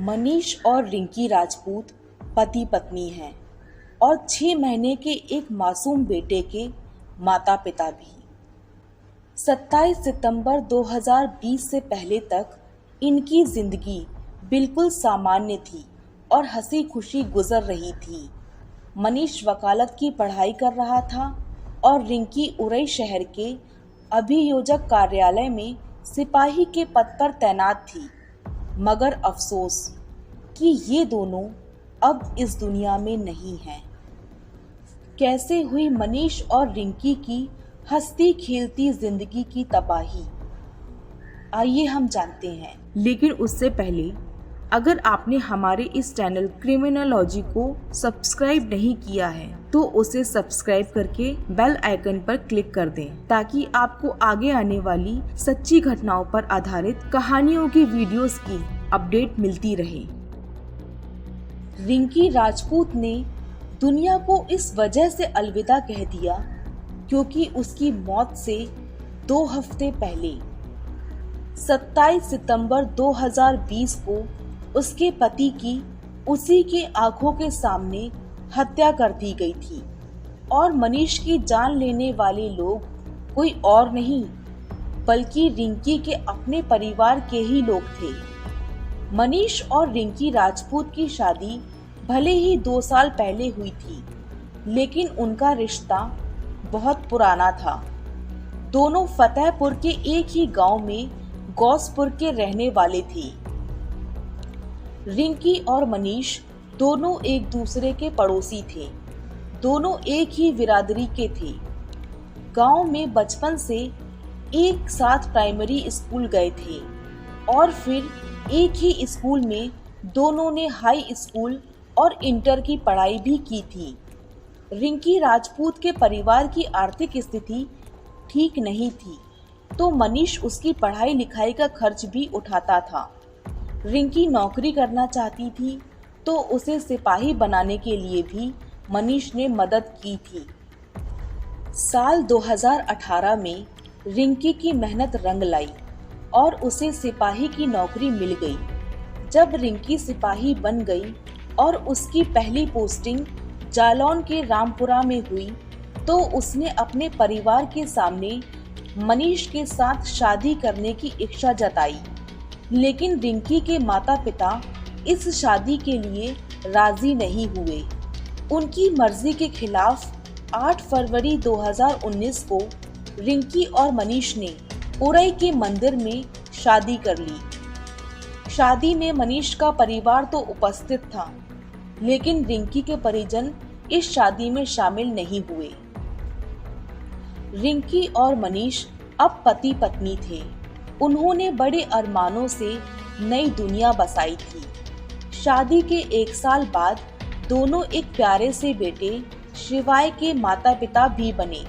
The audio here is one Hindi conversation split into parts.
मनीष और रिंकी राजपूत पति पत्नी हैं और 6 महीने के एक मासूम बेटे के माता पिता भी। 27 सितंबर 2020 से पहले तक इनकी जिंदगी बिल्कुल सामान्य थी और हंसी खुशी गुजर रही थी। मनीष वकालत की पढ़ाई कर रहा था और रिंकी उरई शहर के अभियोजक कार्यालय में सिपाही के पद पर तैनात थी। मगर अफसोस कि ये दोनों अब इस दुनिया में नहीं हैं। कैसे हुई मनीष और रिंकी की हंसती खेलती जिंदगी की तबाही, आइए हम जानते हैं। लेकिन उससे पहले अगर आपने हमारे इस चैनल क्रिमिनोलॉजी को सब्सक्राइब नहीं किया है तो उसे सब्सक्राइब करके बेल आइकन पर क्लिक कर दें ताकि आपको आगे आने वाली सच्ची घटनाओं पर आधारित कहानियों की वीडियोस की अपडेट मिलती रहे। रिंकी राजपूत ने दुनिया को इस वजह से अलविदा कह दिया क्योंकि उसकी मौत से 2 हफ्ते पहले 27 सितंबर 2020 को उसके पति की उसी के आंखों के सामने हत्या कर दी गई थी और मनीष की जान लेने वाले लोग कोई और नहीं बल्कि रिंकी के अपने परिवार के ही लोग थे। मनीष और रिंकी राजपूत की शादी भले ही 2 साल पहले हुई थी, लेकिन उनका रिश्ता बहुत पुराना था। दोनों फतेहपुर के एक ही गांव में गौसपुर के रहने वाले थे। रिंकी और मनीष दोनों एक दूसरे के पड़ोसी थे। दोनों एक ही बिरादरी के थे। गांव में बचपन से एक साथ प्राइमरी स्कूल गए थे और फिर एक ही स्कूल में दोनों ने हाई स्कूल और इंटर की पढ़ाई भी की थी। रिंकी राजपूत के परिवार की आर्थिक स्थिति ठीक नहीं थी, तो मनीष उसकी पढ़ाई लिखाई का खर्च भी उठाता था। रिंकी नौकरी करना चाहती थी, तो उसे सिपाही बनाने के लिए भी मनीष ने मदद की थी। साल 2018 में रिंकी की मेहनत रंग लाई और उसे सिपाही की नौकरी मिल गई। जब रिंकी सिपाही बन गई और उसकी पहली पोस्टिंग जालौन के रामपुरा में हुई, तो उसने अपने परिवार के सामने मनीष के साथ शादी करने की इच्छा जताई। लेकिन रिंकी के माता पिता इस शादी के लिए राजी नहीं हुए। उनकी मर्जी के खिलाफ 8 फरवरी 2019 को रिंकी और मनीष ने उरई के मंदिर में शादी कर ली। शादी में मनीष का परिवार तो उपस्थित था, लेकिन रिंकी के परिजन इस शादी में शामिल नहीं हुए। रिंकी और मनीष अब पति पत्नी थे। उन्होंने बड़े अरमानों से नई दुनिया बसाई थी। शादी के 1 साल बाद दोनों एक प्यारे से बेटे शिवाय के माता पिता भी बने।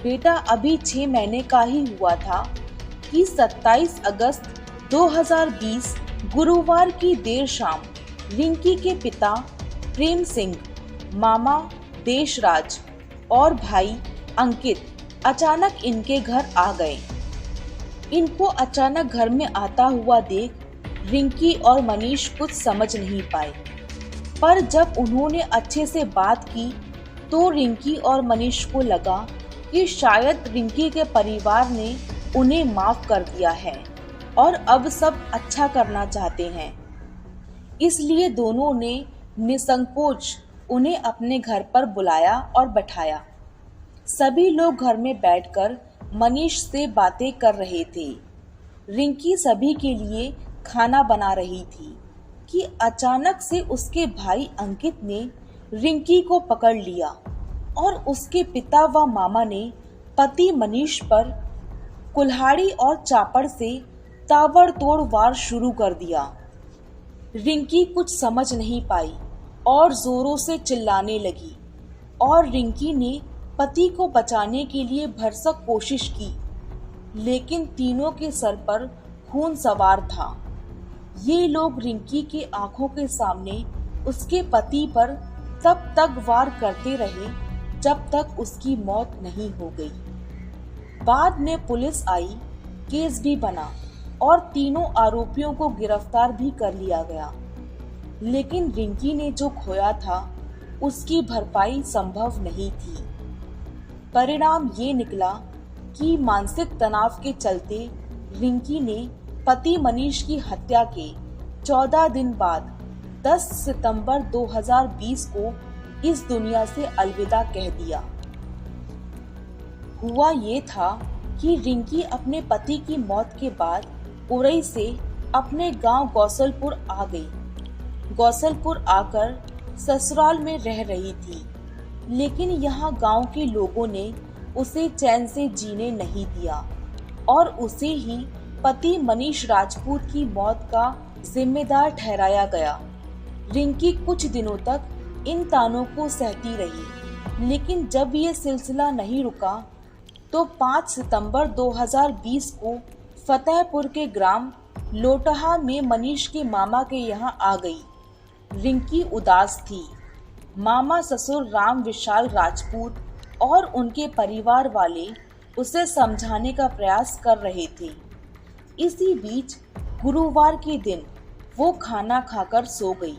बेटा अभी 6 महीने का ही हुआ था कि 27 अगस्त 2020 गुरुवार की देर शाम रिंकी के पिता प्रेम सिंह, मामा देशराज और भाई अंकित अचानक इनके घर आ गए। इनको अचानक घर में आता हुआ देख रिंकी और मनीष कुछ समझ नहीं पाए, पर जब उन्होंने अच्छे से बात की तो रिंकी और मनीष को लगा कि शायद रिंकी के परिवार ने उन्हें माफ कर दिया है और अब सब अच्छा करना चाहते हैं। इसलिए दोनों ने निसंकोच उन्हें अपने घर पर बुलाया और बैठाया। सभी लोग घर में बैठकर मनीष से बातें कर रहे थे। रिंकी सभी के लिए खाना बना रही थी कि अचानक से उसके भाई अंकित ने रिंकी को पकड़ लिया और उसके पिता व मामा ने पति मनीष पर कुल्हाड़ी और चापड़ से ताबड़तोड़ वार शुरू कर दिया। रिंकी कुछ समझ नहीं पाई और जोरों से चिल्लाने लगी और रिंकी ने पति को बचाने के लिए भरसक कोशिश की, लेकिन तीनों के सर पर खून सवार था। ये लोग रिंकी के आंखों के सामने उसके पति पर तब तक वार करते रहे जब तक उसकी मौत नहीं हो गई। बाद में पुलिस आई, केस भी बना, और तीनों आरोपियों को गिरफ्तार भी कर लिया गया। लेकिन रिंकी ने जो खोया था उसकी भरपाई संभव नहीं थी। परिणाम ये निकला कि मानसिक तनाव के चलते रिंकी ने पति मनीष की हत्या के 14 दिन बाद 10 सितंबर 2020 को इस दुनिया से अलविदा कह दिया। हुआ ये था कि रिंकी अपने पति की मौत के बाद उरई से अपने गांव गौसलपुर आ गई। गौसलपुर आकर ससुराल में रह रही थी, लेकिन यहाँ गांव के लोगों ने उसे चैन से जीने नहीं दिया और उसे ही पति मनीष राजपूत की मौत का जिम्मेदार ठहराया गया। रिंकी कुछ दिनों तक इन तानों को सहती रही, लेकिन जब ये सिलसिला नहीं रुका तो 5 सितंबर 2020 को फतेहपुर के ग्राम लोटहा में मनीष के मामा के यहाँ आ गई। रिंकी उदास थी। मामा ससुर राम विशाल राजपूत और उनके परिवार वाले उसे समझाने का प्रयास कर रहे थे। इसी बीच गुरुवार के दिन वो खाना खाकर सो गई।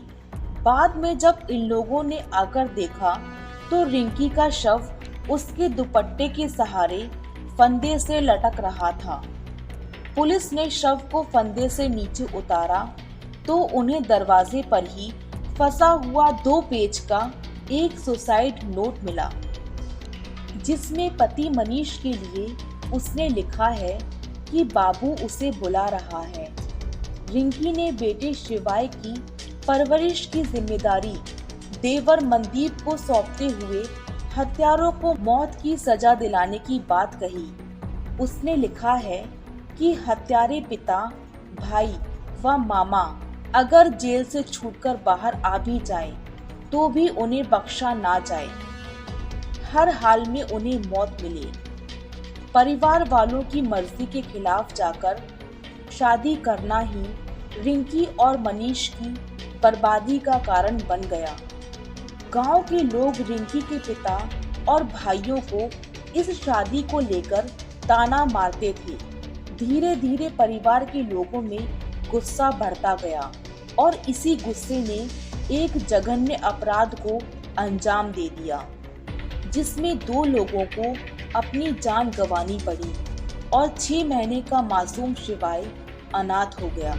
बाद में जब इन लोगों ने आकर देखा तो रिंकी का शव उसके दुपट्टे के सहारे फंदे से लटक रहा था। पुलिस ने शव को फंदे से नीचे उतारा तो उन्हें दरवाजे पर ही फंसा हुआ 2 पेज का एक सुसाइड नोट मिला, जिसमें पति मनीष के लिए उसने लिखा है कि बाबू उसे बुला रहा है। रिंकी ने बेटे शिवाय की परवरिश की जिम्मेदारी देवर मनदीप को सौंपते हुए हत्यारों को मौत की सजा दिलाने की बात कही। उसने लिखा है कि हत्यारे पिता, भाई व मामा अगर जेल से छूटकर बाहर आ भी जाए तो भी उन्हें बख्शा ना जाए, हर हाल में उन्हें मौत मिले। परिवार वालों की मर्जी के खिलाफ जाकर शादी करना ही रिंकी और मनीष की बर्बादी का कारण बन गया। गांव के लोग रिंकी के पिता और भाइयों को इस शादी को लेकर ताना मारते थे। धीरे धीरे परिवार के लोगों में गुस्सा बढ़ता गया और इसी गुस्से ने एक जघन्य अपराध को अंजाम दे दिया, जिसमें 2 लोगों को अपनी जान गंवानी पड़ी और 6 महीने का मासूम शिवाय अनाथ हो गया।